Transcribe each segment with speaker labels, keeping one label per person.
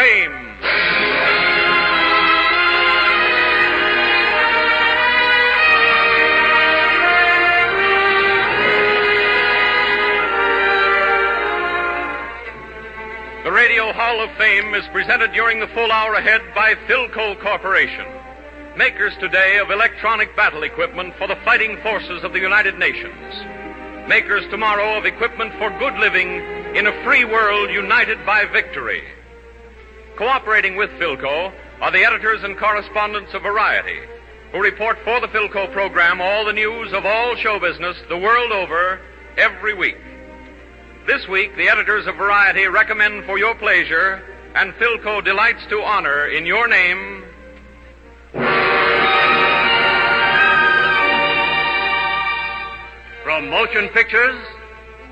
Speaker 1: Fame. The Radio Hall of Fame is presented during the full hour ahead by PHILCO Corporation, makers today of electronic battle equipment for the fighting forces of the United Nations, makers tomorrow of equipment for good living in a free world united by victory. Cooperating with PHILCO are the editors and correspondents of Variety, who report for the PHILCO program all the news of all show business the world over every week. This week, the editors of Variety recommend for your pleasure, and PHILCO delights to honor in your name,
Speaker 2: from Motion Pictures,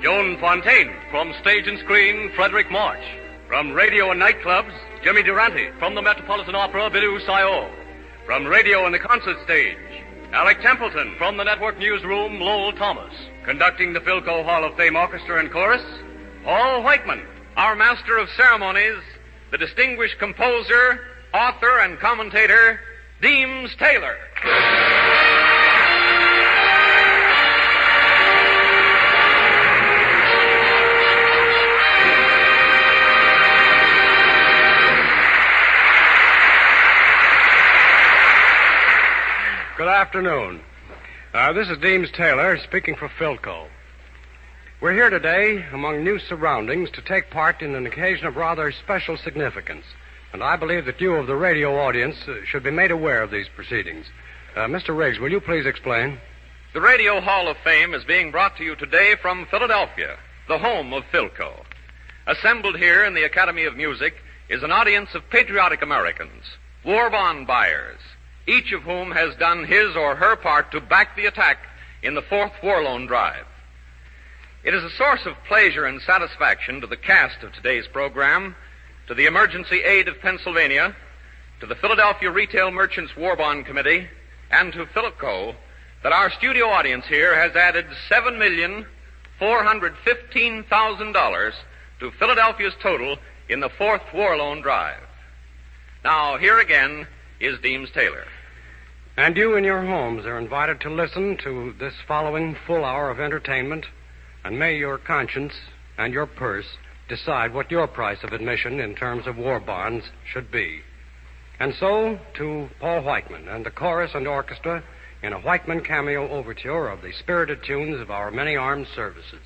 Speaker 2: Joan Fontaine. From Stage and Screen, Frederick March. From Radio and Nightclubs, Jimmy Durante. From the Metropolitan Opera, Bidú SAYAO. From Radio and the Concert Stage, ALEC Templeton. From the Network Newsroom, Lowell Thomas. Conducting the PHILCO Hall of Fame Orchestra and Chorus, Paul Whiteman.
Speaker 1: Our Master of Ceremonies, the distinguished composer, author, and commentator, Deems Taylor.
Speaker 3: Good afternoon. This is Deems Taylor speaking for PHILCO. We're here today among new surroundings to take part in an occasion of rather special significance, and I believe that you of the radio audience should be made aware of these proceedings. Mr. Riggs, will you please explain?
Speaker 1: The Radio Hall of Fame is being brought to you today from Philadelphia, the home of PHILCO. Assembled here in the Academy of Music is an audience of patriotic Americans, war bond buyers, each of whom has done his or her part to back the attack in the fourth war loan drive. It is a source of pleasure and satisfaction to the cast of today's program, to the Emergency Aid of Pennsylvania, to the Philadelphia Retail Merchants War Bond Committee, and to PHILCO that our studio audience here has added $7,415,000 to Philadelphia's total in the fourth war loan drive. Now, here again is Deems Taylor.
Speaker 3: And you in your homes are invited to listen to this following full hour of entertainment, and may your conscience and your purse decide what your price of admission in terms of war bonds should be. And so, to Paul Whiteman and the chorus and orchestra in a Whiteman cameo overture of the spirited tunes of our many armed services.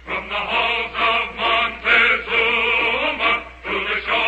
Speaker 4: From the halls of Montezuma to the shore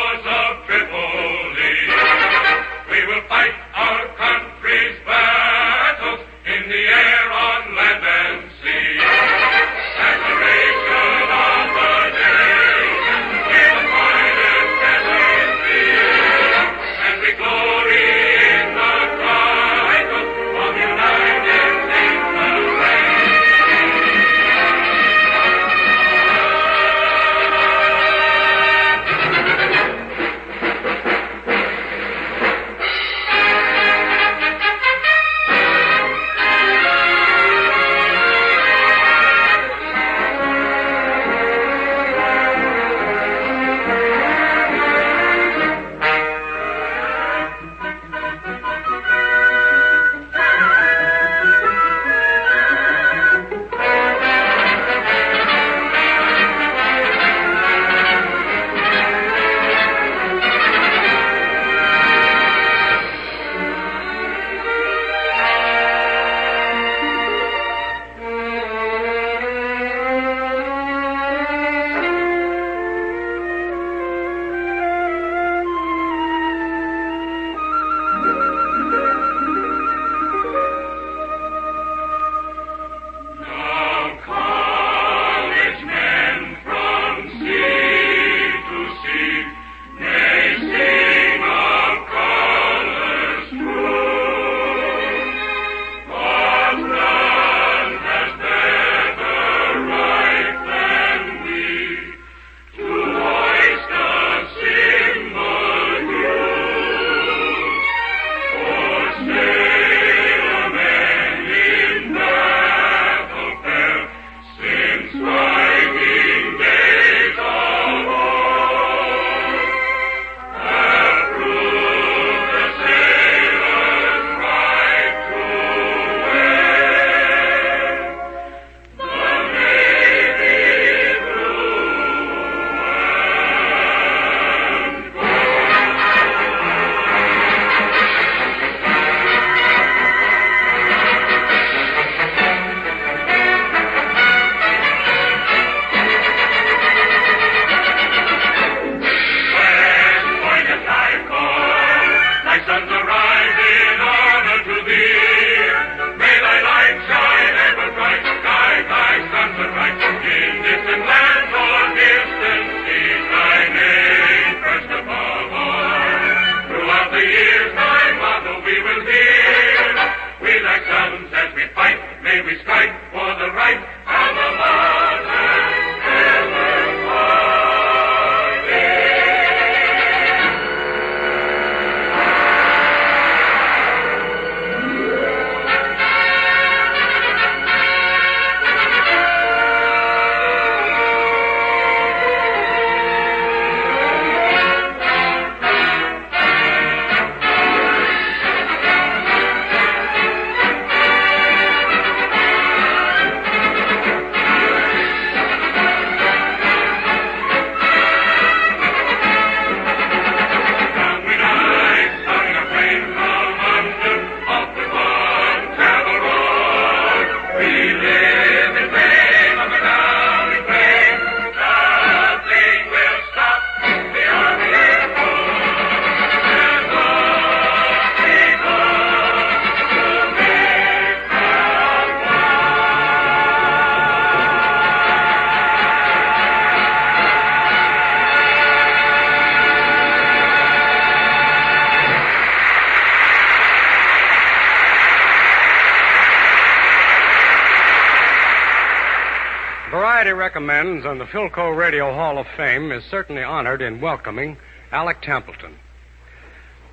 Speaker 3: society recommends, and the PHILCO Radio Hall of Fame is certainly honored in welcoming ALEC Templeton.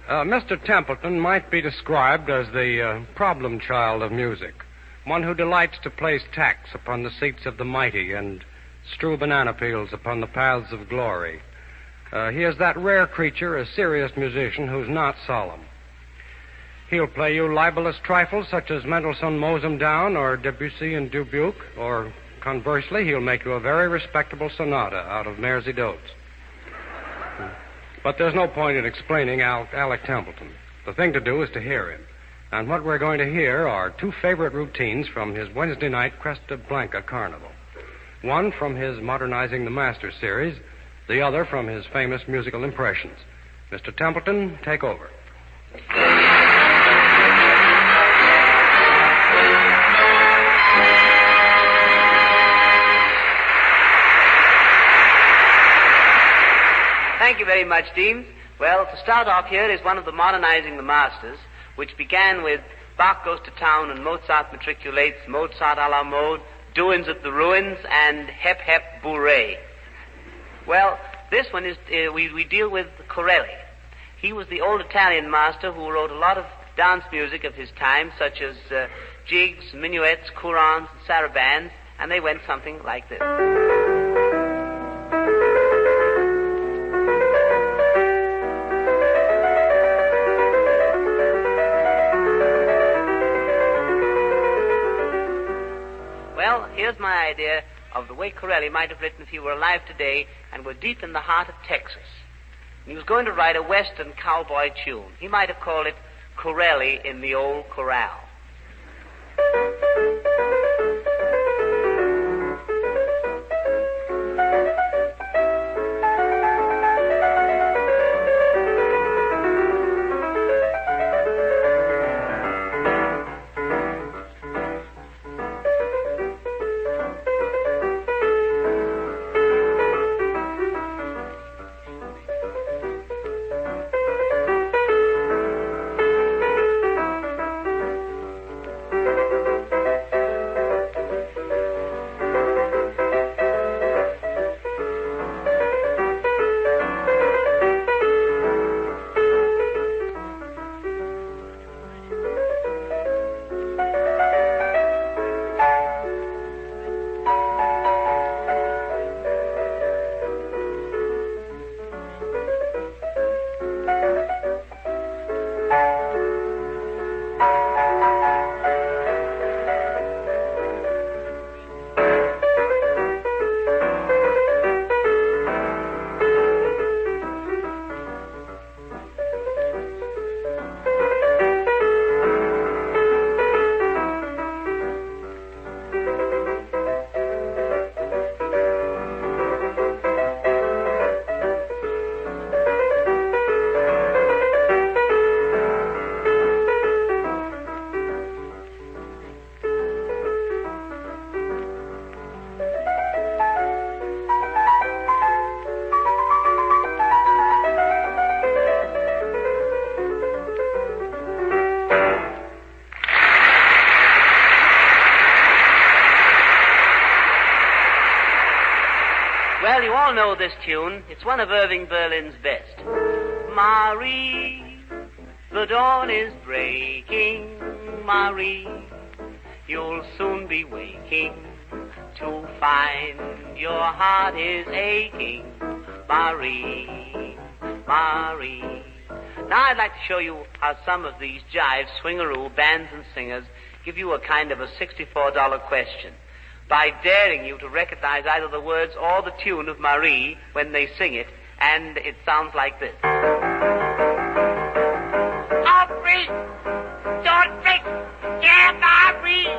Speaker 3: Mr. Templeton might be described as the problem child of music, one who delights to place tacks upon the seats of the mighty and strew banana peels upon the paths of glory. He is that rare creature, a serious musician who's not solemn. He'll play you libelous trifles such as Mendelssohn Mows 'Em Down or Debussy and Dubuque, or conversely, he'll make you a very respectable sonata out of Mairzy Doats. But there's no point in explaining ALEC Templeton. The thing to do is to hear him. And what we're going to hear are two favorite routines from his Wednesday night Cresta Blanca Carnival. One from his Modernizing the Master series, the other from his famous musical impressions. Mr. Templeton, take over.
Speaker 4: Thank you very much, Dean. Well, to start off here is one of the Modernizing the Masters, which began with Bach Goes to Town and Mozart Matriculates, Mozart a la mode, Doings at the Ruins, and Hep Hep Bourrée. Well, this one is, we deal with Corelli. He was the old Italian master who wrote a lot of dance music of his time, such as jigs, minuets, courants, sarabands, and they went something like this. Well, here's my idea of the way Corelli might have written if he were alive today and were deep in the heart of Texas. And he was going to write a Western cowboy tune. He might have called it Corelli in the Old Corral. Well, you all know this tune. It's one of Irving Berlin's best. Marie, the dawn is breaking. Marie, you'll soon be waking to find your heart is aching. Marie, Marie. Now I'd like to show you how some of these jive, swingaroo bands and singers give you a kind of a $64 question by daring you to recognize either the words or the tune of Marie when they sing it, and it sounds like this. Marie, don't break, yeah, Marie,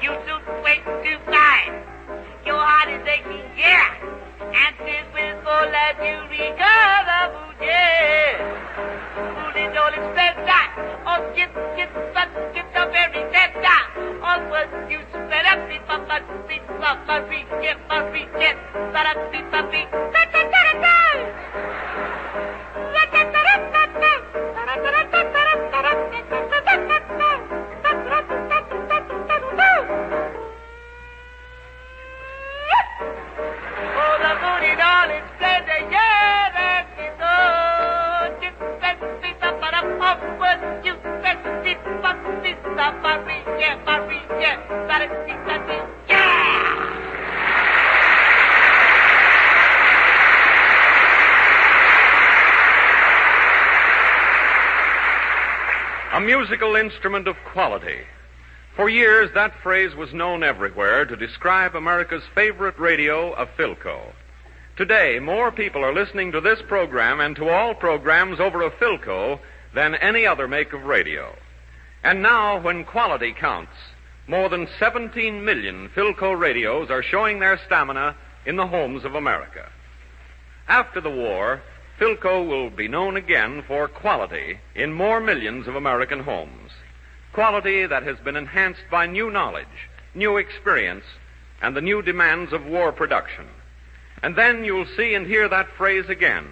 Speaker 4: you soon wait to find your heart is aching, yeah, and this will fall as you recover, yeah. Fully don't expect that, oh, get the very tender, all was you spread up, Marie, get Marie, get, but up, Marie,
Speaker 1: musical instrument of quality. For years, that phrase was known everywhere to describe America's favorite radio, a PHILCO. Today, more people are listening to this program and to all programs over a PHILCO than any other make of radio. And now, when quality counts, more than 17 million PHILCO radios are showing their stamina in the homes of America. After the war, PHILCO will be known again for quality in more millions of American homes. Quality that has been enhanced by new knowledge, new experience, and the new demands of war production. And then you'll see and hear that phrase again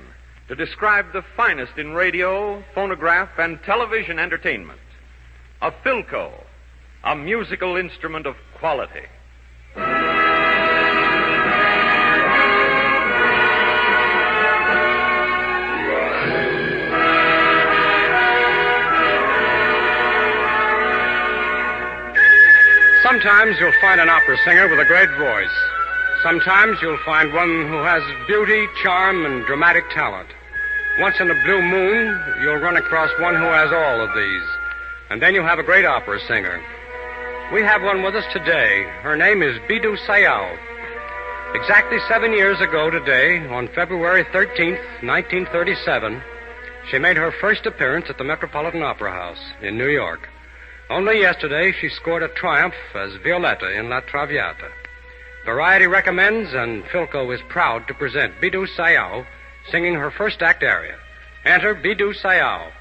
Speaker 1: to describe the finest in radio, phonograph, and television entertainment. A PHILCO, a musical instrument of quality.
Speaker 3: Sometimes you'll find an opera singer with a great voice. Sometimes you'll find one who has beauty, charm, and dramatic talent. Once in a blue moon, you'll run across one who has all of these. And then you'll have a great opera singer. We have one with us today. Her name is Bidú SAYAO. Exactly 7 years ago today, on February 13th, 1937, she made her first appearance at the Metropolitan Opera House in New York. Only yesterday, she scored a triumph as Violetta in La Traviata. Variety recommends, and PHILCO is proud to present Bidú SAYAO singing her first act aria. Enter Bidú SAYAO.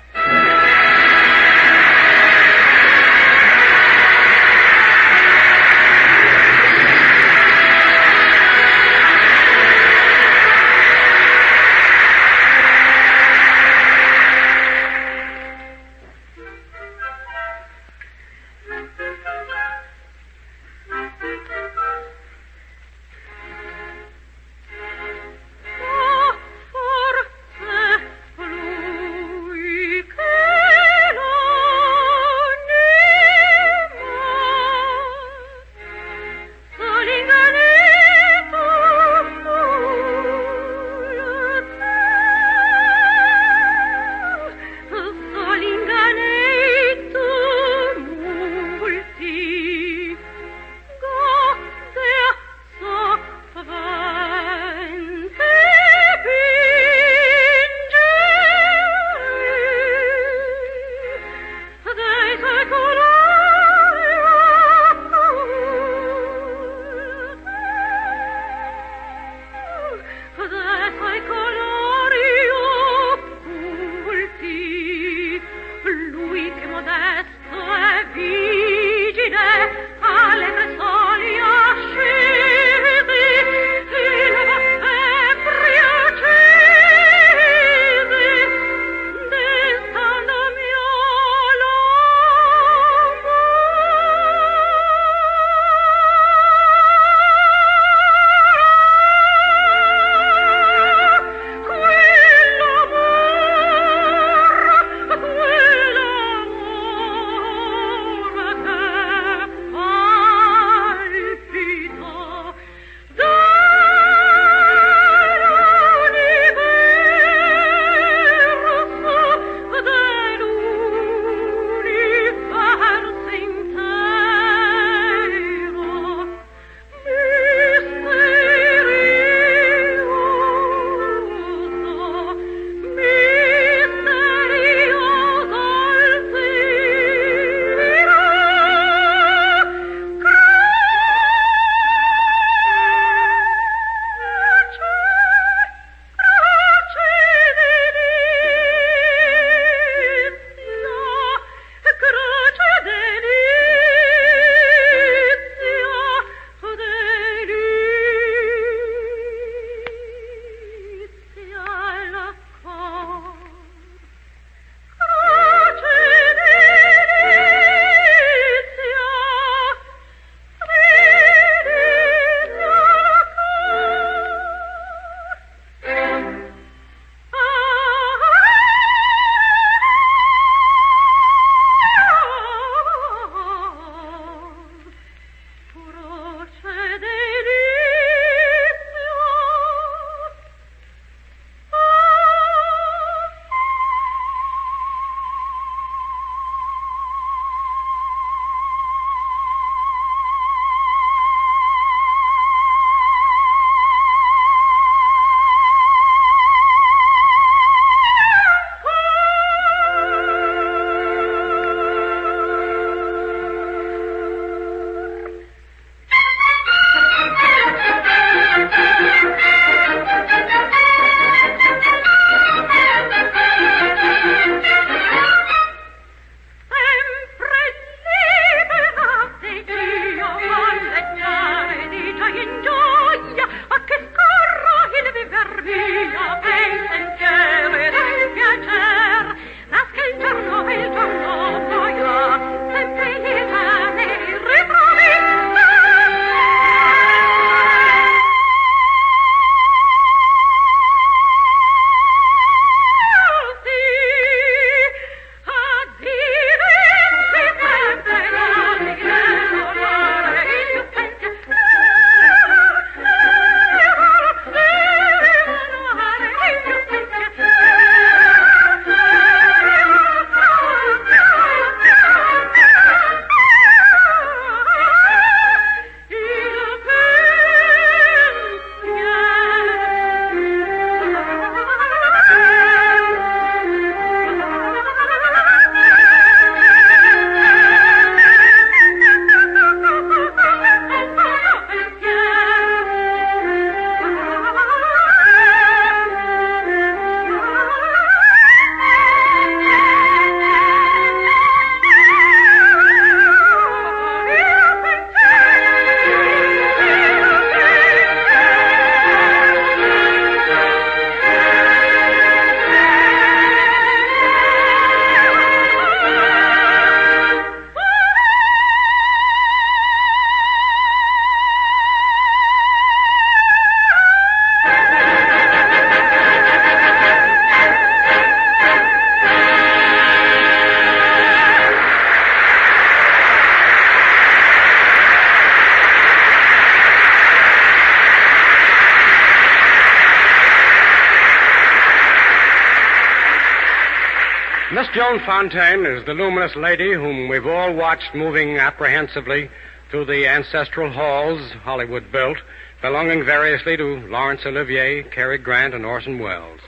Speaker 3: Joan Fontaine is the luminous lady whom we've all watched moving apprehensively through the ancestral halls Hollywood built, belonging variously to Laurence Olivier, Cary Grant, and Orson Welles.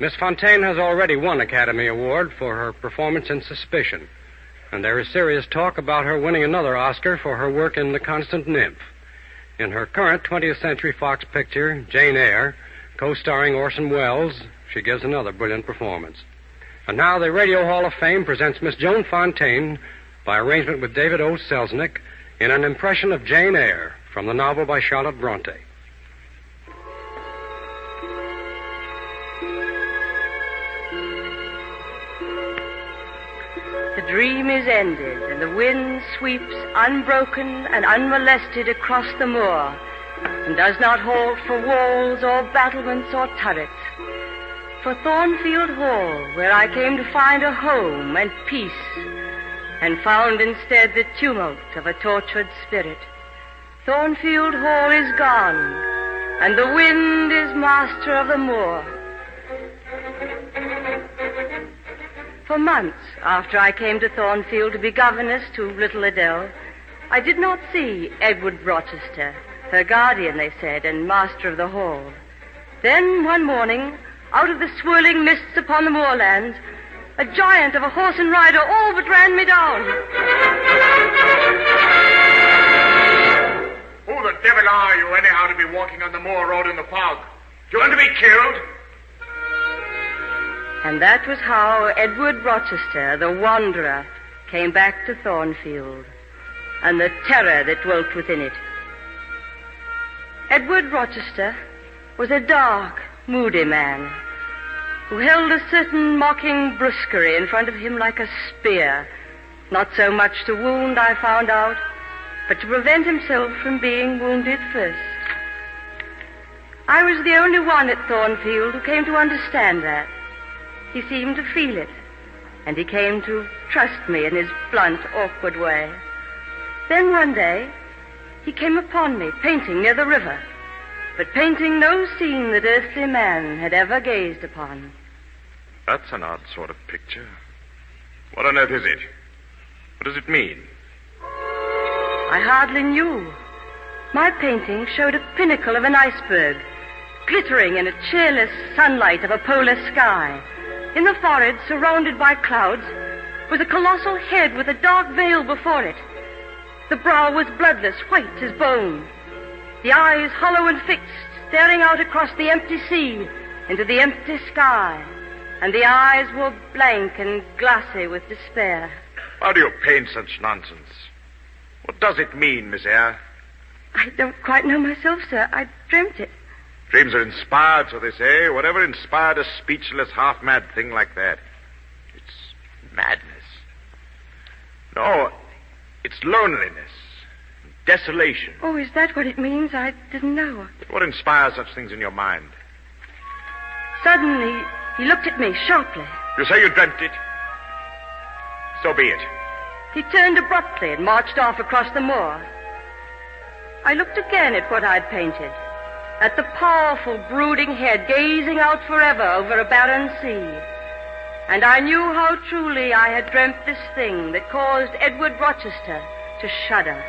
Speaker 3: Miss Fontaine has already won Academy Award for her performance in Suspicion, and there is serious talk about her winning another Oscar for her work in The Constant Nymph. In her current 20th Century Fox picture, Jane Eyre, co-starring Orson Welles, she gives another brilliant performance. And now the Radio Hall of Fame presents Miss Joan Fontaine, by arrangement with David O. Selznick, in an impression of Jane Eyre from the novel by Charlotte Bronte.
Speaker 5: The dream is ended, and the wind sweeps unbroken and unmolested across the moor, and does not halt for walls or battlements or turrets. For Thornfield Hall, where I came to find a home and peace, and found instead the tumult of a tortured spirit. Thornfield Hall is gone, and the wind is master of the moor. For months after I came to Thornfield to be governess to little Adele, I did not see Edward Rochester, her guardian, they said, and master of the hall. Then, one morning, out of the swirling mists upon the moorlands, a giant of a horse and rider all but ran me down.
Speaker 6: Who the devil are you, anyhow, to be walking on the moor road in the fog? Do you want to be killed?
Speaker 5: And that was how Edward Rochester, the wanderer, came back to Thornfield, and the terror that dwelt within it. Edward Rochester was a dark, moody man who held a certain mocking brusquerie in front of him like a spear, not so much to wound, I found out, but to prevent himself from being wounded first. I was the only one at Thornfield who came to understand that. He seemed to feel it, and he came to trust me in his blunt, awkward way. Then one day, he came upon me painting near the river, but painting no scene that earthly man had ever gazed upon.
Speaker 6: That's an odd sort of picture. What on earth is it? What does it mean?
Speaker 5: I hardly knew. My painting showed a pinnacle of an iceberg, glittering in a cheerless sunlight of a polar sky. In the forehead, surrounded by clouds, was a colossal head with a dark veil before it. The brow was bloodless, white as bone. The eyes hollow and fixed, staring out across the empty sea into the empty sky. And the eyes were blank and glassy with despair.
Speaker 6: How do you paint such nonsense? What does it mean, Miss Eyre?
Speaker 5: I don't quite know myself, sir. I dreamt it.
Speaker 6: Dreams are inspired, so they say. Whatever inspired a speechless, half-mad thing like that? It's madness. No, it's loneliness, desolation.
Speaker 5: Oh, is that what it means? I didn't know.
Speaker 6: What inspires such things in your mind?
Speaker 5: Suddenly, he looked at me sharply.
Speaker 6: You say you dreamt it? So be it.
Speaker 5: He turned abruptly and marched off across the moor. I looked again at what I'd painted, at the powerful, brooding head gazing out forever over a barren sea. And I knew how truly I had dreamt this thing that caused Edward Rochester to shudder.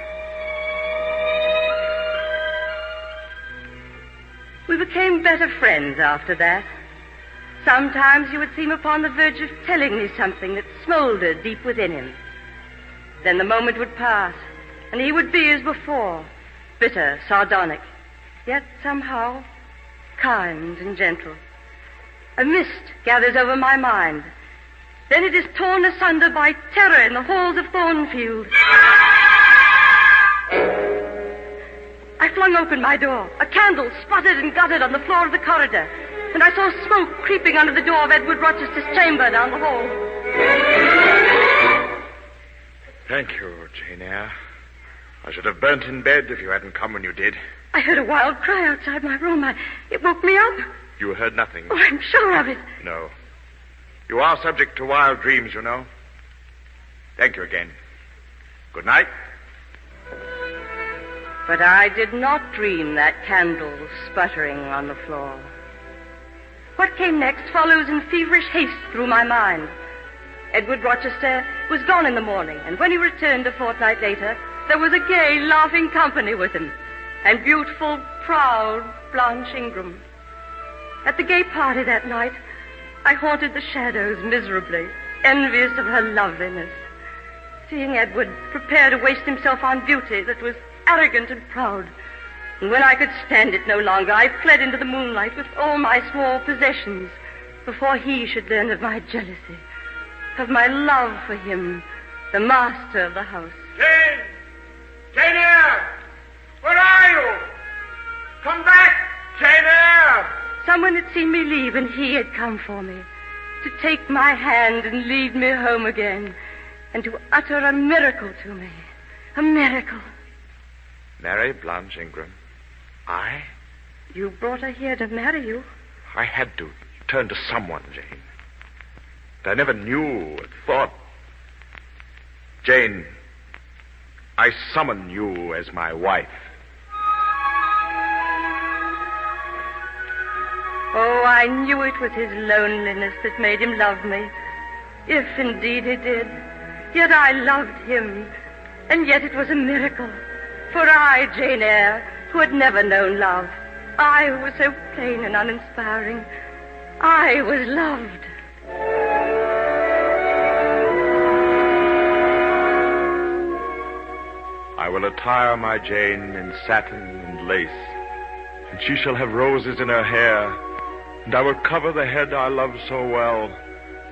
Speaker 5: We became better friends after that. Sometimes he would seem upon the verge of telling me something that smoldered deep within him. Then the moment would pass, and he would be as before, bitter, sardonic, yet somehow kind and gentle. A mist gathers over my mind. Then it is torn asunder by terror in the halls of Thornfield. I flung open my door. A candle sputtered and guttered on the floor of the corridor, and I saw smoke creeping under the door of Edward Rochester's chamber down the hall.
Speaker 6: Thank you, Jane Eyre. I should have burnt in bed if you hadn't come when you did.
Speaker 5: I heard a wild cry outside my room. It woke me up.
Speaker 6: You heard nothing?
Speaker 5: Oh, I'm sure of it.
Speaker 6: No. You are subject to wild dreams, you know. Thank you again. Good night.
Speaker 5: But I did not dream that candle sputtering on the floor. What came next follows in feverish haste through my mind. Edward Rochester was gone in the morning, and when he returned a fortnight later, there was a gay, laughing company with him, and beautiful, proud Blanche Ingram. At the gay party that night, I haunted the shadows miserably, envious of her loveliness, seeing Edward prepare to waste himself on beauty that was arrogant and proud. And when I could stand it no longer, I fled into the moonlight with all my small possessions before he should learn of my jealousy, of my love for him, the master of the house.
Speaker 6: Jane! Jane Eyre! Where are you? Come back, Jane Eyre!
Speaker 5: Someone had seen me leave, and he had come for me, to take my hand and lead me home again, and to utter a miracle to me. A miracle.
Speaker 6: Marry Blanche Ingram? I?
Speaker 5: You brought her here to marry you.
Speaker 6: I had to turn to someone, Jane. I never knew or thought. Jane, I summon you as my wife.
Speaker 5: Oh, I knew it was his loneliness that made him love me. If indeed he did. Yet I loved him. And yet it was a miracle. For I, Jane Eyre, who had never known love, I who was so plain and uninspiring, I was loved.
Speaker 6: I will attire my Jane in satin and lace, and she shall have roses in her hair, and I will cover the head I love so well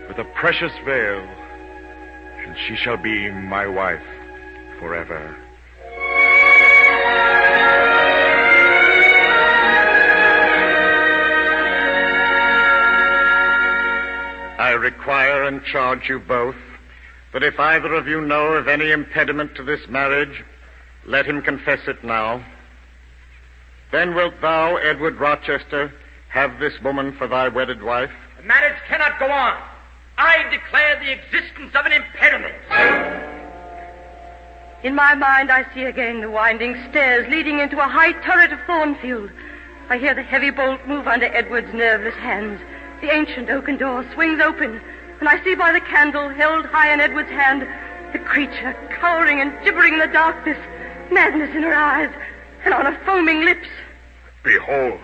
Speaker 6: with a precious veil, and she shall be my wife forever.
Speaker 7: I require and charge you both that if either of you know of any impediment to this marriage, let him confess it now. Then wilt thou, Edward Rochester, have this woman for thy wedded wife?
Speaker 8: The marriage cannot go on. I declare the existence of an impediment.
Speaker 5: In my mind, I see again the winding stairs leading into a high turret of Thornfield. I hear the heavy bolt move under Edward's nerveless hands. The ancient oaken door swings open, and I see by the candle held high in Edward's hand the creature cowering and gibbering in the darkness, madness in her eyes, and on her foaming lips.
Speaker 6: Behold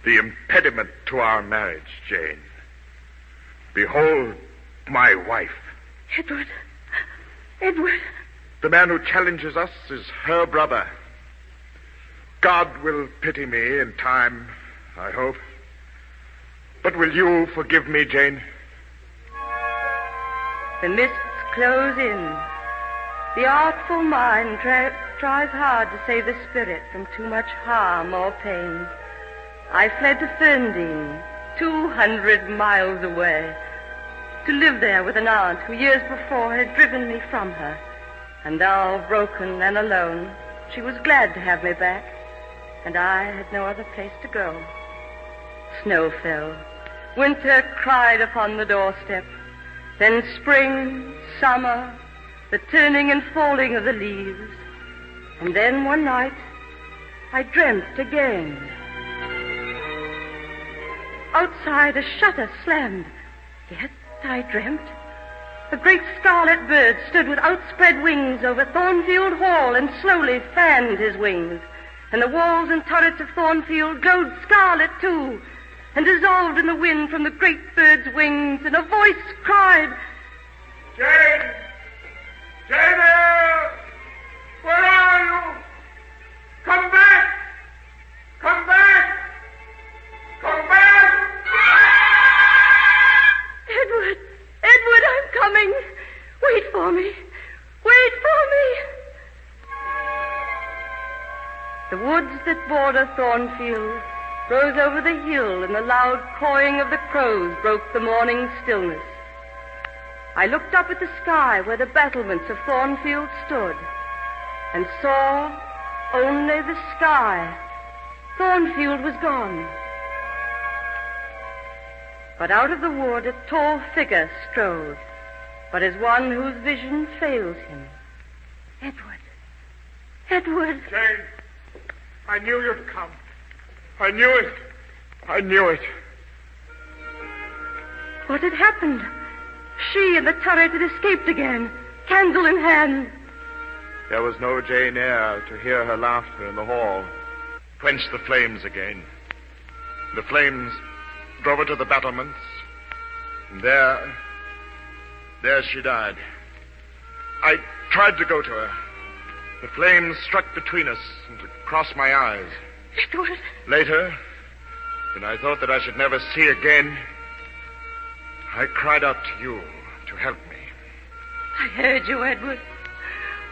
Speaker 6: the impediment to our marriage, Jane. Behold my wife.
Speaker 5: Edward. Edward.
Speaker 6: The man who challenges us is her brother. God will pity me in time, I hope. But will you forgive me, Jane?
Speaker 5: The mists close in. The artful mind tries hard to save the spirit from too much harm or pain. I fled to Ferndean, 200 miles away, to live there with an aunt who years before had driven me from her. And now, broken and alone, she was glad to have me back, and I had no other place to go. Snow fell. Winter cried upon the doorstep. Then spring, summer, the turning and falling of the leaves. And then one night, I dreamt again. Outside, a shutter slammed. Yet I dreamt. A great scarlet bird stood with outspread wings over Thornfield Hall and slowly fanned his wings. And the walls and turrets of Thornfield glowed scarlet too, and dissolved in the wind from the great bird's wings, and a voice cried,
Speaker 6: Jane! Jane Eyre! Where are you? Come back! Come back! Come back!
Speaker 5: Edward! Edward, I'm coming! Wait for me! Wait for me! The woods that border Thornfield rose over the hill, and the loud cawing of the crows broke the morning stillness. I looked up at the sky where the battlements of Thornfield stood, and saw only the sky. Thornfield was gone. But out of the wood a tall figure strode, but as one whose vision fails him. Edward. Edward.
Speaker 6: Jane, I knew you'd come. I knew it. I knew it.
Speaker 5: What had happened? She in the turret had escaped again, candle in hand.
Speaker 6: There was no Jane Eyre to hear her laughter in the hall. Quenched the flames again. The flames drove her to the battlements. And there she died. I tried to go to her. The flames struck between us and across my eyes.
Speaker 5: Edward.
Speaker 6: Later, when I thought that I should never see again, I cried out to you to help me.
Speaker 5: I heard you, Edward.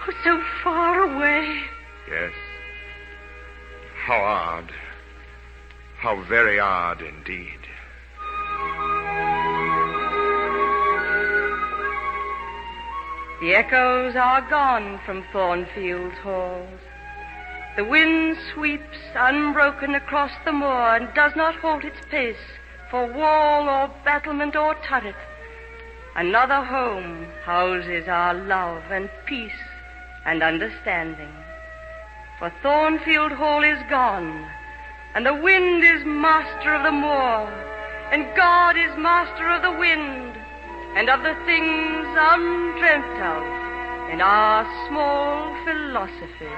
Speaker 5: Oh, so far away.
Speaker 6: Yes. How odd. How very odd indeed.
Speaker 5: The echoes are gone from Thornfield's halls. The wind sweeps unbroken across the moor and does not halt its pace for wall or battlement or turret. Another home houses our love and peace and understanding. For Thornfield Hall is gone, and the wind is master of the moor, and God is master of the wind, and of the things undreamt of in our small philosophy.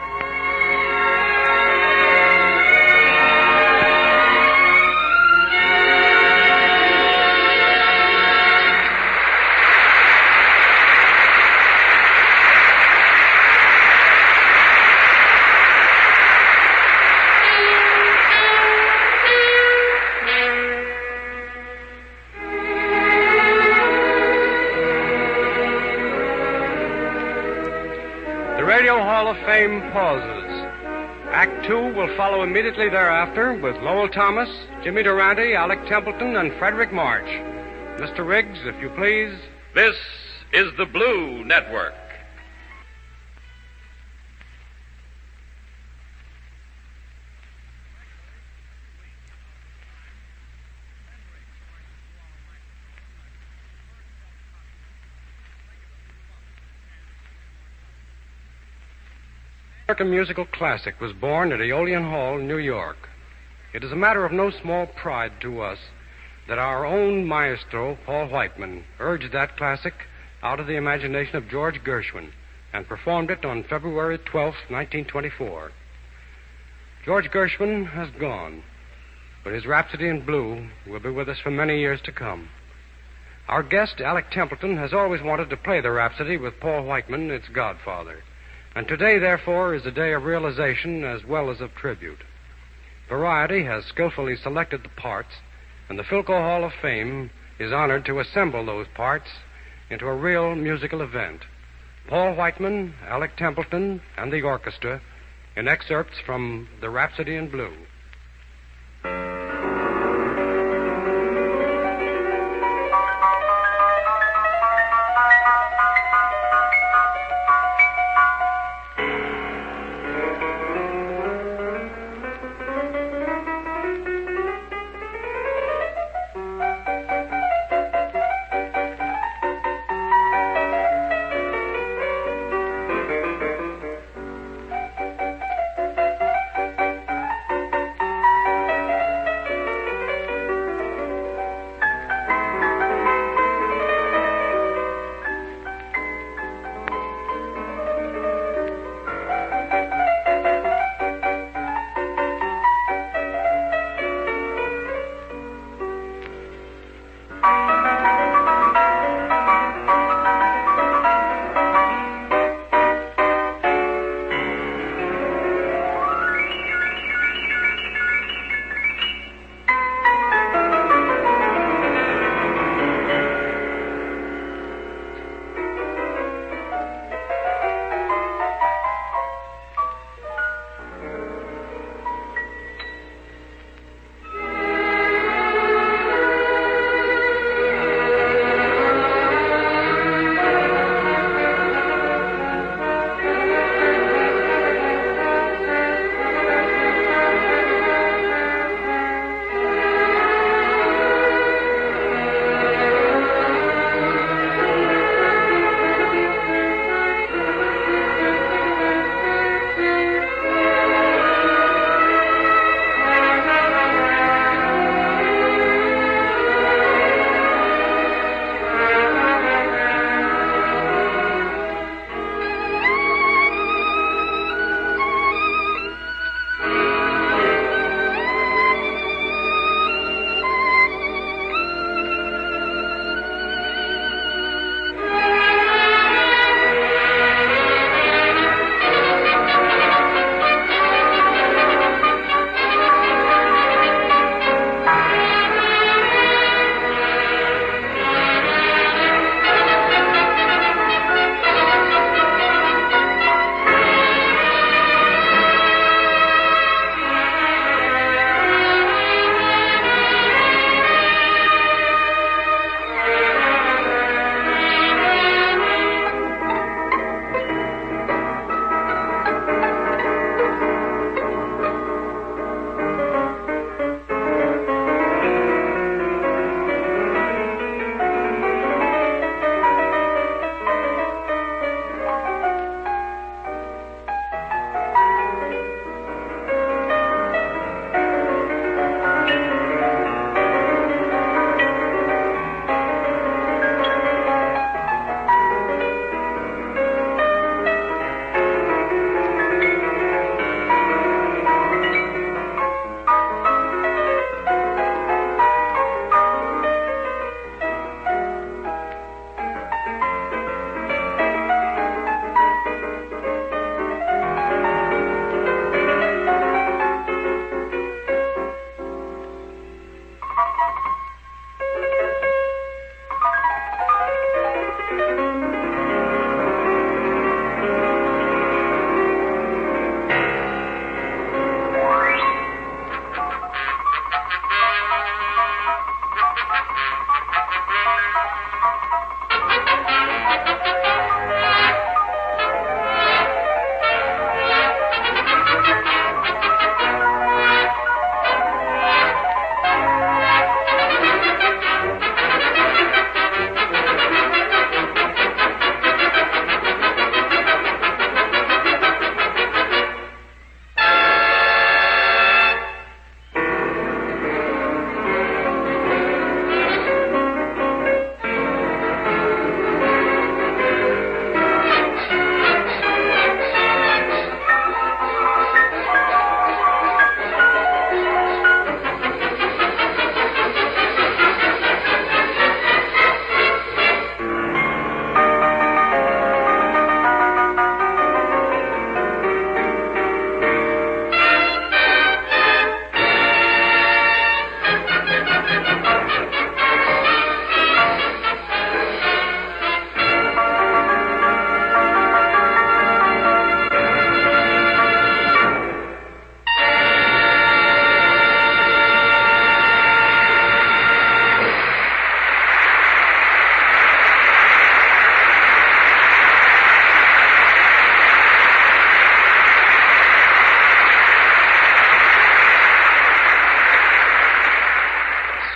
Speaker 3: Hall of Fame pauses. Act 2 will follow immediately thereafter with Lowell Thomas, Jimmy Durante, Alec Templeton, and Frederick March. Mr. Riggs, if you please.
Speaker 1: This is the Blue Network.
Speaker 3: American musical classic was born at Aeolian Hall, New York. It is a matter of no small pride to us that our own maestro, Paul Whiteman, urged that classic out of the imagination of George Gershwin and performed it on February 12, 1924. George Gershwin has gone, but his Rhapsody in Blue will be with us for many years to come. Our guest, Alec Templeton, has always wanted to play the Rhapsody with Paul Whiteman, its godfather. And today, therefore, is a day of realization as well as of tribute. Variety has skillfully selected the parts, and the PHILCO Hall of Fame is honored to assemble those parts into a real musical event. Paul Whiteman, Alec Templeton, and the orchestra in excerpts from The Rhapsody in Blue.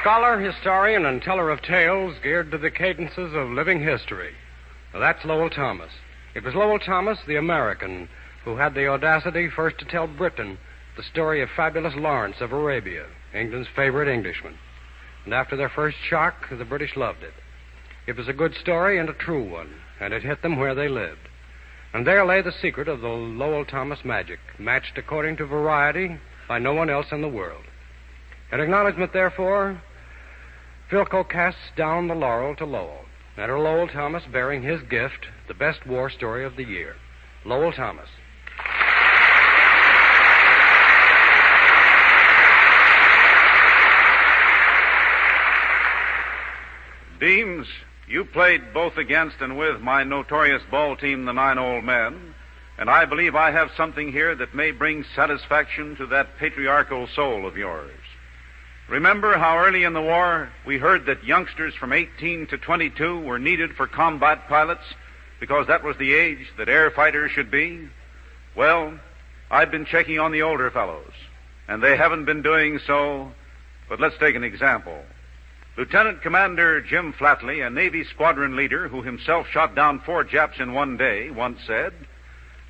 Speaker 3: scholar, historian, and teller of tales geared to the cadences of living history. Now, that's Lowell Thomas. It was Lowell Thomas, the American, who had the audacity first to tell Britain the story of fabulous Lawrence of Arabia, England's favorite Englishman. And after their first shock, the British loved it. It was a good story and a true one, and it hit them where they lived. And there lay the secret of the Lowell Thomas magic, matched according to variety by no one else in the world. In acknowledgement, therefore, PHILCO casts down the laurel to Lowell. Enter Lowell Thomas bearing his gift, the best war story of the year. Lowell Thomas.
Speaker 9: Deems, you played both against and with my notorious ball team, the Nine Old Men, and I believe I have something here that may bring satisfaction to that patriarchal soul of yours. Remember how early in the war we heard that youngsters from 18 to 22 were needed for combat pilots because that was the age that air fighters should be? Well, I've been checking on the older fellows, and they haven't been doing so, but let's take an example. Lieutenant Commander Jim Flatley, a Navy squadron leader who himself shot down 4 Japs in one day, once said,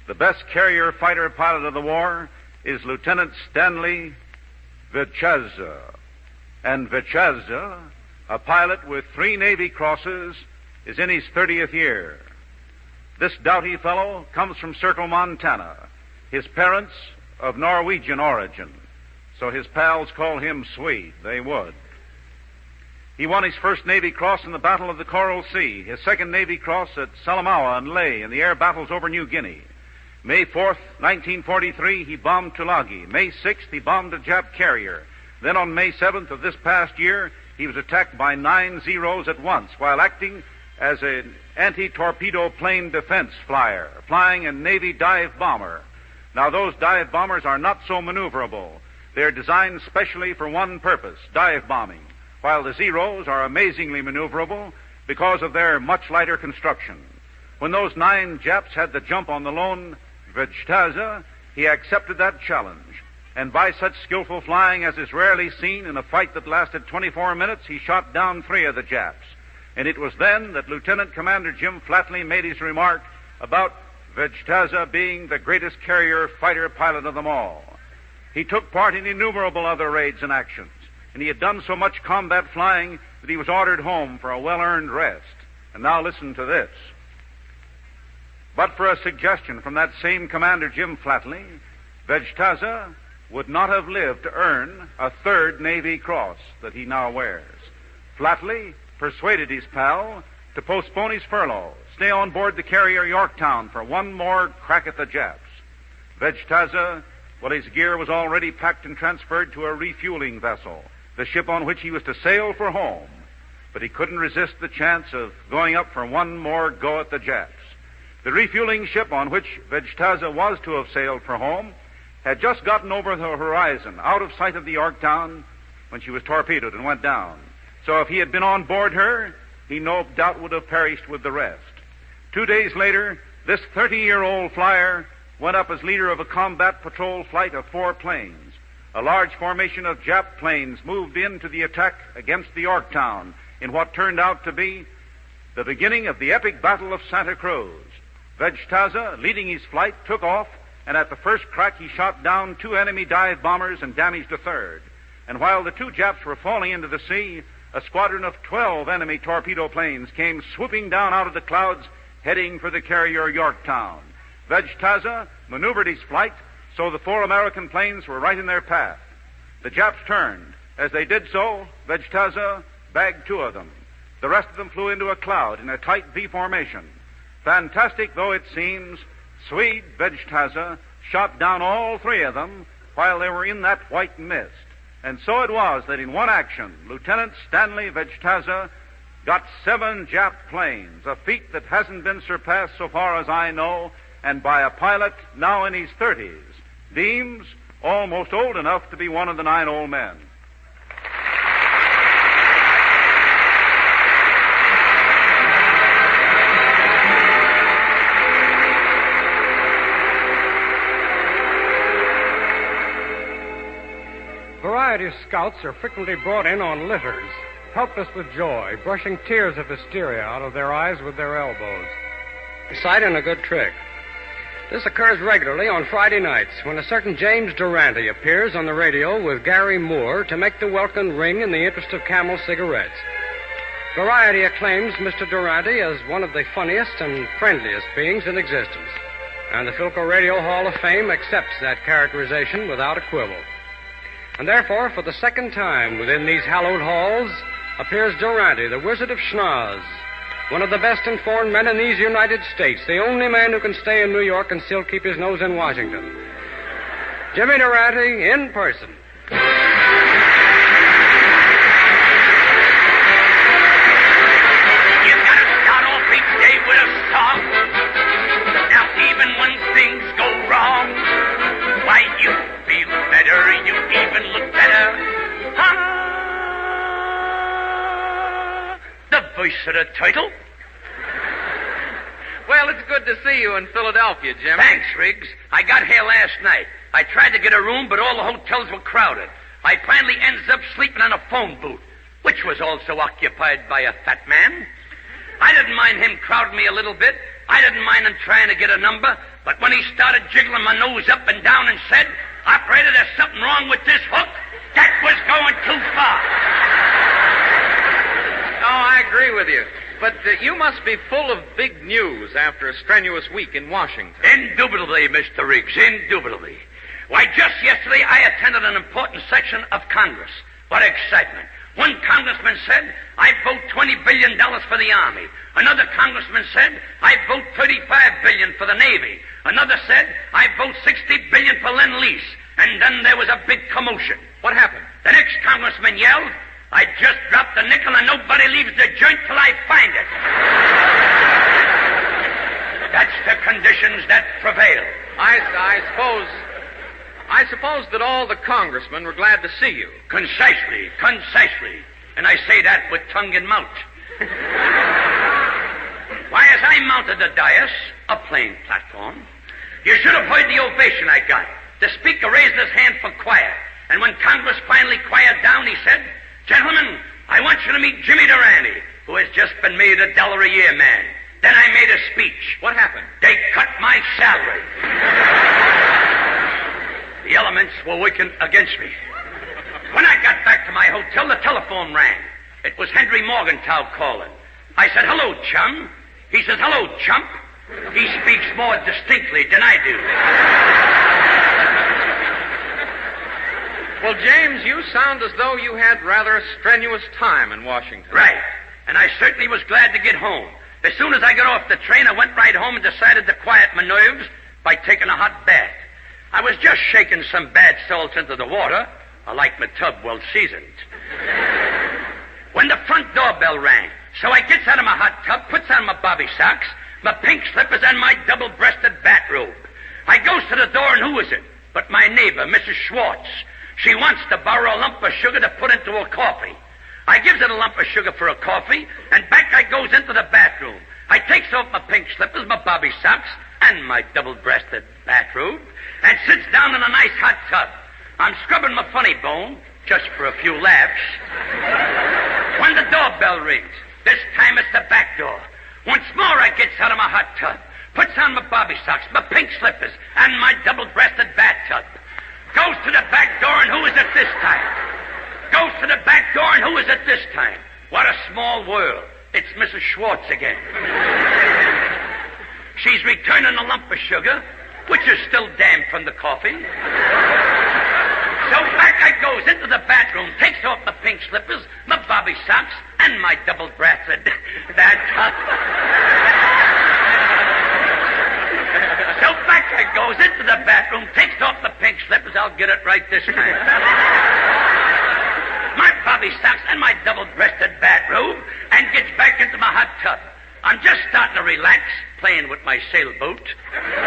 Speaker 9: "The best carrier fighter pilot of the war is Lieutenant Stanley Vichazza." And Vichazza, a pilot with 3 Navy crosses, is in his 30th year. This doughty fellow comes from Circle, Montana, his parents of Norwegian origin, so his pals call him Swede. They would. He won his first Navy Cross in the Battle of the Coral Sea, his second Navy Cross at Salamaua and Leh in the air battles over New Guinea. May 4th, 1943, he bombed Tulagi. May 6th, he bombed a Jap carrier. Then on May 7th of this past year, he was attacked by 9 Zeros at once while acting as an anti-torpedo plane defense flyer, flying a Navy dive bomber. Now, those dive bombers are not so maneuverable. They're designed specially for one purpose, dive bombing, while the Zeros are amazingly maneuverable because of their much lighter construction. When those 9 Japs had the jump on the lone Vichazza, he accepted that challenge. And by such skillful flying as is rarely seen in a fight that lasted 24 minutes, he shot down 3 of the Japs. And it was then that Lieutenant Commander Jim Flatley made his remark about Vichazza being the greatest carrier fighter pilot of them all. He took part in innumerable other raids and actions, and he had done so much combat flying that he was ordered home for a well-earned rest. And now listen to this. But for a suggestion from that same Commander Jim Flatley, Vichazza would not have lived to earn a 3rd Navy Cross that he now wears. Flatley persuaded his pal to postpone his furlough, stay on board the carrier Yorktown for one more crack at the Japs. Vichazza, well, his gear was already packed and transferred to a refueling vessel, the ship on which he was to sail for home. But he couldn't resist the chance of going up for one more go at the Japs. The refueling ship on which Vichazza was to have sailed for home had just gotten over the horizon, out of sight of the Yorktown, when she was torpedoed and went down. So if he had been on board her, he no doubt would have perished with the rest. 2 days later, this 30-year-old flyer went up as leader of a combat patrol flight of 4 planes. A large formation of Jap planes moved into the attack against the Yorktown in what turned out to be the beginning of the epic Battle of Santa Cruz. Vichazza, leading his flight, took off, and at the first crack he shot down 2 enemy dive bombers and damaged a 3rd. And while the 2 Japs were falling into the sea, a squadron of 12 enemy torpedo planes came swooping down out of the clouds, heading for the carrier Yorktown. Vichazza maneuvered his flight so the 4 American planes were right in their path. The Japs turned. As they did so, Vichazza bagged 2 of them. The rest of them flew into a cloud in a tight V formation. Fantastic though it seems, Swede Vichazza shot down all 3 of them while they were in that white mist. And so it was that in one action, Lieutenant Stanley Vichazza got 7 Jap planes, a feat that hasn't been surpassed so far as I know, and by a pilot now in his 30s, Deems almost old enough to be one of the 9 old men.
Speaker 3: For variety scouts are frequently brought in on litters, helpless with joy, brushing tears of hysteria out of their eyes with their elbows. A sight and a good trick. This occurs regularly on Friday nights when a certain James Durante appears on the radio with Gary Moore to make the welkin ring in the interest of Camel cigarettes. Variety acclaims Mr. Durante as one of the funniest and friendliest beings in existence, and the PHILCO Radio Hall of Fame accepts that characterization without a quibble. And therefore, for the second time within these hallowed halls, appears Durante, the Wizard of Schnoz, one of the best informed men in these United States, the only man who can stay in New York and still keep his nose in Washington. Jimmy Durante in person.
Speaker 8: You've got to start off each day with a song. Now, even when things go wrong, why, you feel better, you even look better. The voice of the title.
Speaker 10: Well, it's good to see you in Philadelphia, Jimmy.
Speaker 8: Thanks, Riggs. I got here last night. I tried to get a room, but all the hotels were crowded. I finally ends up sleeping in a phone booth, which was also occupied by a fat man. I didn't mind him crowding me a little bit. I didn't mind him trying to get a number. But when he started jiggling my nose up and down and said, "Operator, there's something wrong with this hook," that was going too far.
Speaker 10: Oh, I agree with you. But you must be full of big news after a strenuous week in Washington.
Speaker 8: Indubitably, Mr. Riggs, indubitably. Why, just yesterday I attended an important section of Congress. What excitement. One congressman said, "I vote $20 billion for the Army." Another congressman said, "I vote $35 billion for the Navy." Another said, "I vote $60 billion for Lend-Lease." And then there was a big commotion.
Speaker 10: What happened?
Speaker 8: The next congressman yelled, "I just dropped the nickel and nobody leaves the joint till I find it." That's the conditions that prevail.
Speaker 10: I suppose that all the congressmen were glad to see you.
Speaker 8: Concisely. And I say that with tongue in mouth. Why, as I mounted the dais, a plain platform, you should have heard the ovation I got. The speaker raised his hand for quiet, and when Congress finally quieted down, he said, "Gentlemen, I want you to meet Jimmy Durante, who has just been made $1 a year man." Then I made a speech.
Speaker 10: What happened?
Speaker 8: They cut my salary. The elements were working against me. When I got back to my hotel, the telephone rang. It was Henry Morgenthau calling. I said, "Hello, chum." He says, "Hello, chump." He speaks more distinctly than I do.
Speaker 10: Well, James, you sound as though you had rather a strenuous time in Washington.
Speaker 8: Right. And I certainly was glad to get home. As soon as I got off the train, I went right home and decided to quiet my nerves by taking a hot bath. I was just shaking some bad salts into the water. I like my tub well seasoned. When the front doorbell rang, so I gets out of my hot tub, puts on my bobby socks, my pink slippers, and my double-breasted bathrobe. I goes to the door, and who is it? But my neighbor, Mrs. Schwartz. She wants to borrow a lump of sugar to put into her coffee. I gives her a lump of sugar for a coffee, and back I goes into the bathroom. I takes off my pink slippers, my bobby socks, and my double-breasted bathrobe, and sits down in a nice hot tub. I'm scrubbing my funny bone, just for a few laughs, when the doorbell rings. This time it's the back door. Once more I gets out of my hot tub, puts on my bobby socks, my pink slippers, and my double-breasted bathtub. Goes to the back door, and who is it this time? Goes to the back door, and who is it this time? What a small world. It's Mrs. Schwartz again. She's returning a lump of sugar, which is still damp from the coffee. So back I goes into the bathroom, takes off my pink slippers, my bobby socks, and my double-breasted bathtub. So back I goes into the bathroom, takes off the pink slippers, I'll get it right this time, my bobby socks and my double-breasted bathrobe, and gets back into my hot tub. I'm just starting to relax, playing with my sailboat,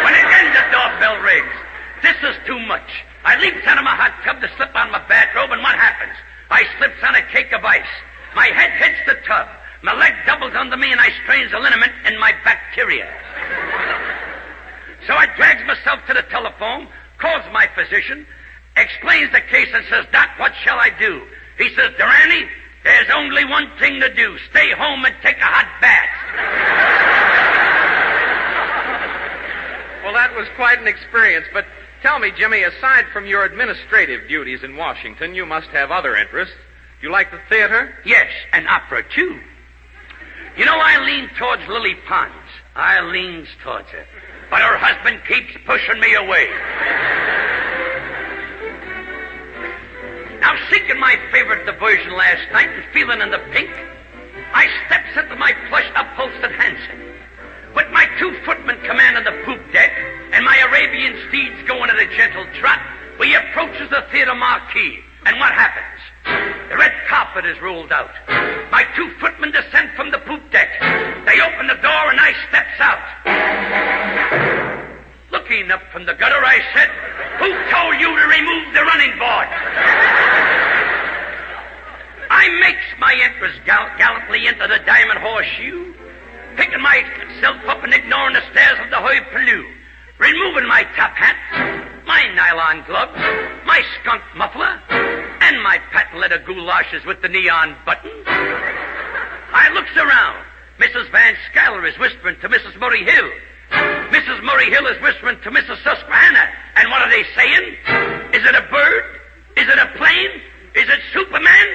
Speaker 8: when again the doorbell rings. This is too much. I leaps out of my hot tub to slip on my bathrobe, and what happens? I slips on a cake of ice. My head hits the tub. My leg doubles under me, and I strains a liniment in my bacteria. So I drags myself to the telephone, calls my physician, explains the case and says, Doc, what shall I do? He says, Durante, there's only one thing to do. Stay home and take a hot bath.
Speaker 10: Well, that was quite an experience, but tell me, Jimmy, aside from your administrative duties in Washington, you must have other interests. Do you like the theater?
Speaker 8: Yes, and opera, too. You know, I lean towards Lily Pons. I leans towards her. But her husband keeps pushing me away. Now, seeking my favorite diversion last night and feeling in the pink, I steps into my plush upholstered Hanson. With my 2 footmen commanding the poop deck and my Arabian steeds going at a gentle trot, we approaches the theater marquee. And what happens? The red carpet is rolled out. My 2 footmen descend from the poop deck. They open the door and I steps out. Looking up from the gutter, I said, Who told you to remove the running board? I makes my entrance gallantly into the Diamond Horseshoe, picking myself up and ignoring the stairs of the Hoi Pelou, removing my top hat, my nylon gloves, my skunk muffler, and my patent leather goulashes with the neon buttons. I looks around. Mrs. Van Schuyler is whispering to Mrs. Murray Hill. Mrs. Murray Hill is whispering to Mrs. Susquehanna. And what are they saying? Is it a bird? Is it a plane? Is it Superman?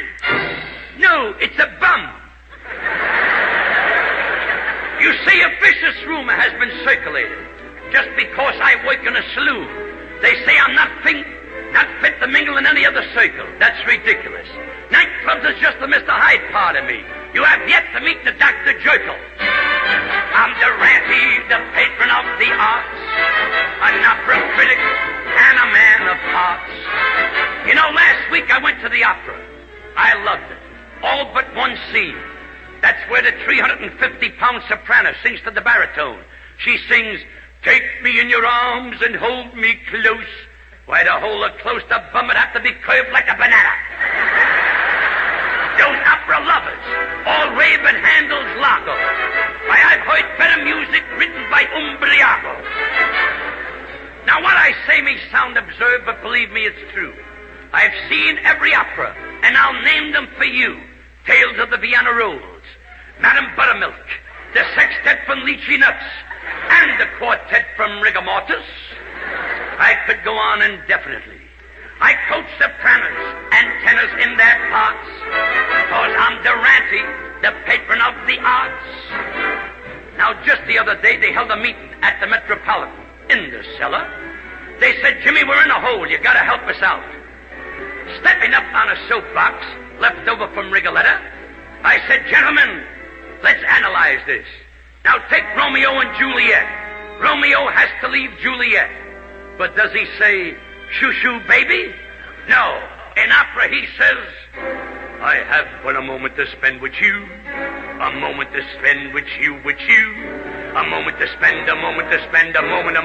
Speaker 8: No, it's a bum. You see, a vicious rumor has been circulated. Just because I work in a saloon, they say I'm not fit to mingle in any other circle. That's ridiculous. Nightclubs is just the Mr. Hyde part of me. You have yet to meet the Dr. Jekyll. I'm Durante, the patron of the arts, an opera critic, and a man of parts. You know, last week I went to the opera. I loved it. All but one scene. That's where the 350-pound soprano sings to the baritone. She sings, Take me in your arms and hold me close. Why, to hold her close, the bum would have to be curved like a banana. Those opera lovers all rave at Handel's Lago. Why, I've heard better music written by Umbriaco. Now, what I say may sound absurd, but believe me, it's true. I've seen every opera, and I'll name them for you. Tales of the Vienna Rolls, Madame Buttermilk, the Sextet from Lychee Nuts, and the Quartet from Rigor Mortis. I could go on indefinitely. I coach sopranos and tenors in their parts, because I'm Durante, the patron of the arts. Now, just the other day, they held a meeting at the Metropolitan, in the cellar. They said, Jimmy, we're in a hole. You gotta help us out. Stepping up on a soapbox, left over from Rigoletta, I said, gentlemen, let's analyze this. Now, take Romeo and Juliet. Romeo has to leave Juliet. But does he say, shoo-shoo, baby? No. In opera, he says, I have but a moment to spend with you, a moment to spend with you, a moment to spend, a moment to spend, a moment.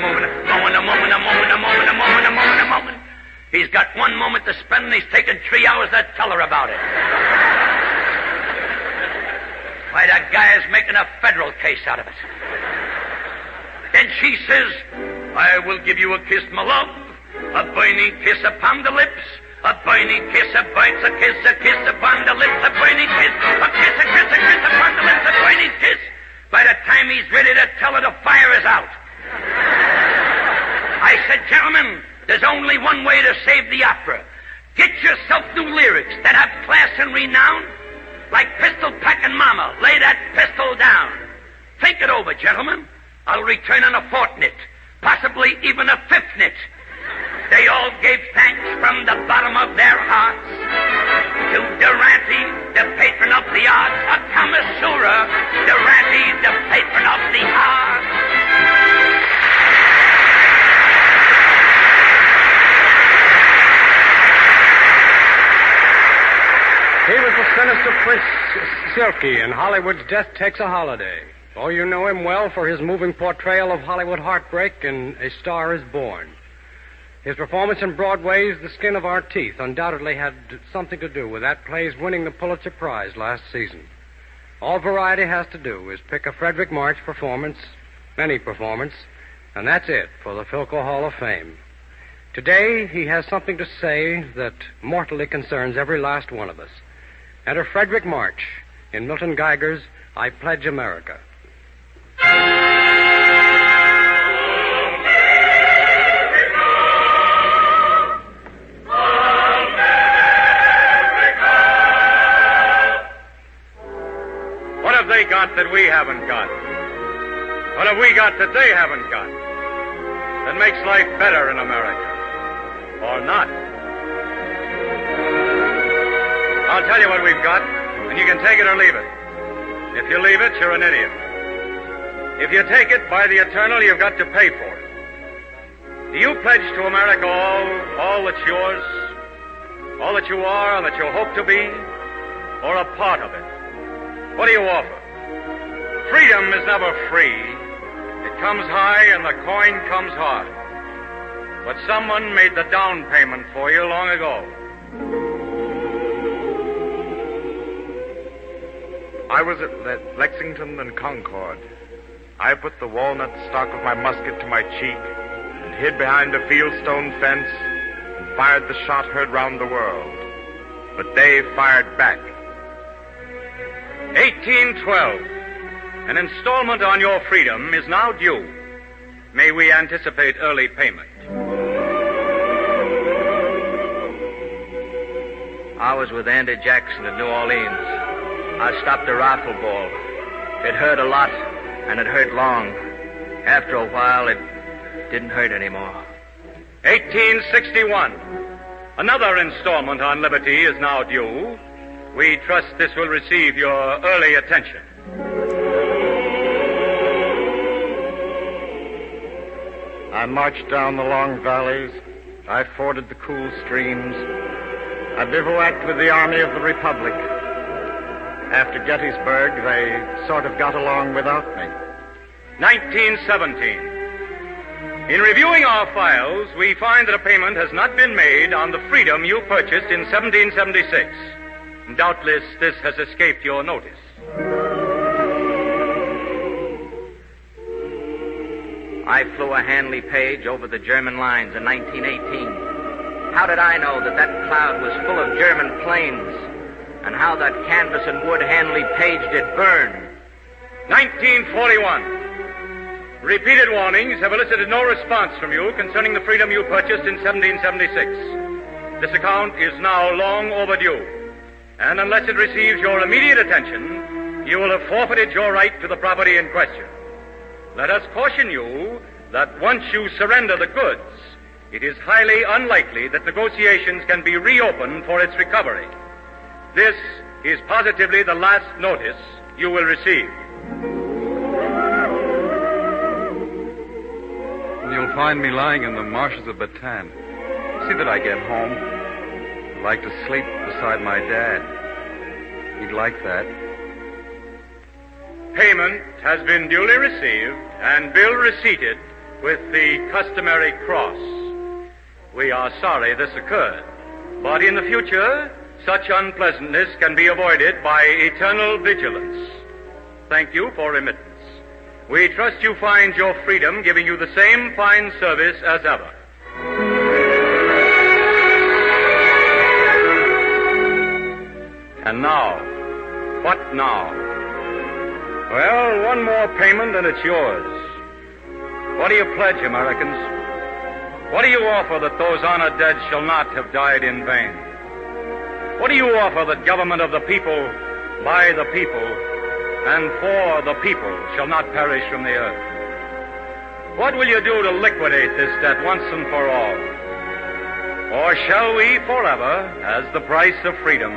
Speaker 8: He's got 1 moment to spend, and he's taken 3 hours to tell her about it. Why, that guy is making a federal case out of it. Then she says, I will give you a kiss, my love, a burning kiss upon the lips, a burning kiss, a bites, a kiss upon the lips, a burning kiss, a kiss upon the lips, a burning kiss. By the time he's ready to tell her, the fire is out. I said, gentlemen, there's only one way to save the opera. Get yourself new lyrics that have class and renown, like Pistol Packin' Mama, lay that pistol down. Think it over, gentlemen. I'll return in a fortnight, possibly even a fifth-night. They all gave thanks from the bottom of their hearts to Durante, the patron of the arts, a connoisseur, Durante, the patron of the arts.
Speaker 3: He was the sinister Prince Silky in Hollywood's Death Takes a Holiday. Oh, you know him well for his moving portrayal of Hollywood heartbreak in A Star is Born. His performance in Broadway's The Skin of Our Teeth undoubtedly had something to do with that play's winning the Pulitzer Prize last season. All Variety has to do is pick a Frederick March performance, any performance, and that's it for the PHILCO Hall of Fame. Today, he has something to say that mortally concerns every last one of us. Enter Frederick March in Milton Geiger's I Pledge America.
Speaker 9: What have they got that we haven't got? What have we got that they haven't got? That makes life better in America? Or not? I'll tell you what we've got, and you can take it or leave it. If you leave it, you're an idiot. If you take it, by the eternal, you've got to pay for it. Do you pledge to America all that's yours? All that you are and that you hope to be? Or a part of it? What do you offer? Freedom is never free. It comes high and the coin comes hard. But someone made the down payment for you long ago.
Speaker 6: I was at Lexington and Concord. I put the walnut stock of my musket to my cheek and hid behind a fieldstone fence and fired the shot heard round the world. But they fired back.
Speaker 9: 1812. An installment on your freedom is now due. May we anticipate early payment?
Speaker 11: I was with Andy Jackson in New Orleans. I stopped a rifle ball. It hurt a lot, and it hurt long. After a while, it didn't hurt anymore.
Speaker 9: 1861. Another installment on liberty is now due. We trust this will receive your early attention.
Speaker 7: I marched down the long valleys. I forded the cool streams. I bivouacked with the Army of the Republic. After Gettysburg, they sort of got along without me.
Speaker 9: 1917. In reviewing our files, we find that a payment has not been made on the freedom you purchased in 1776. Doubtless, this has escaped your notice.
Speaker 11: I flew a Hanley Page over the German lines in 1918. How did I know that that cloud was full of German planes? And how that canvas and wood Hanley Page did burn?
Speaker 9: 1941. Repeated warnings have elicited no response from you concerning the freedom you purchased in 1776. This account is now long overdue. And unless it receives your immediate attention, you will have forfeited your right to the property in question. Let us caution you that once you surrender the goods, it is highly unlikely that negotiations can be reopened for its recovery. This is positively the last notice you will receive.
Speaker 12: You'll find me lying in the marshes of Bataan. See that I get home. I'd like to sleep beside my dad. He'd like that.
Speaker 9: Payment has been duly received and bill receipted with the customary cross. We are sorry this occurred, but in the future, such unpleasantness can be avoided by eternal vigilance. Thank you for remittance. We trust you find your freedom giving you the same fine service as ever. And now, what now? Well, one more payment and it's yours. What do you pledge, Americans? What do you offer that those honored dead shall not have died in vain? What do you offer that government of the people, by the people, and for the people shall not perish from the earth? What will you do to liquidate this debt once and for all? Or shall we forever, as the price of freedom,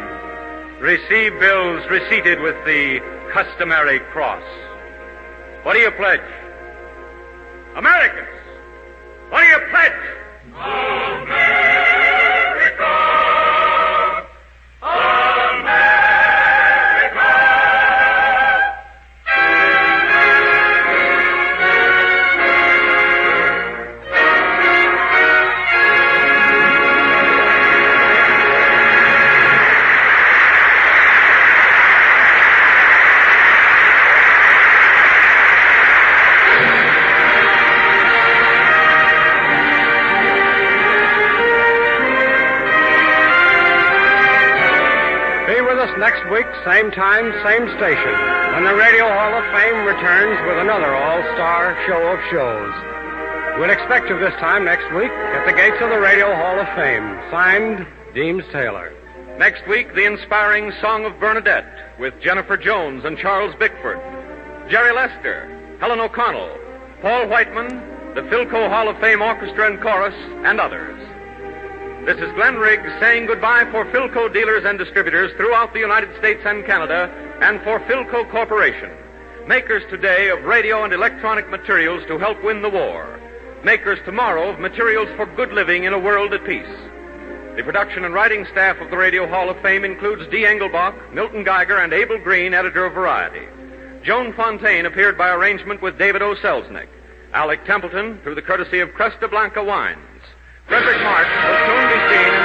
Speaker 9: receive bills receipted with the customary cross? What do you pledge? Americans, what do you pledge? America! America!
Speaker 3: next week, same time, same station, when the Radio Hall of Fame returns with another all-star show of shows. We'll expect you this time next week at the gates of the Radio Hall of Fame. Signed, Deems Taylor.
Speaker 1: Next week, the inspiring Song of Bernadette with Jennifer Jones and Charles Bickford, Jerry Lester, Helen O'Connell, Paul Whiteman, the PHILCO Hall of Fame Orchestra and Chorus, and others. This is Glenn Riggs saying goodbye for PHILCO dealers and distributors throughout the United States and Canada, and for PHILCO Corporation, makers today of radio and electronic materials to help win the war, makers tomorrow of materials for good living in a world at peace. The production and writing staff of the Radio Hall of Fame includes D. Engelbach, Milton Geiger, and Abel Green, editor of Variety. Joan Fontaine appeared by arrangement with David O. Selznick. ALEC Templeton, through the courtesy of Cresta Blanca Wines. Frederick March will soon be seen in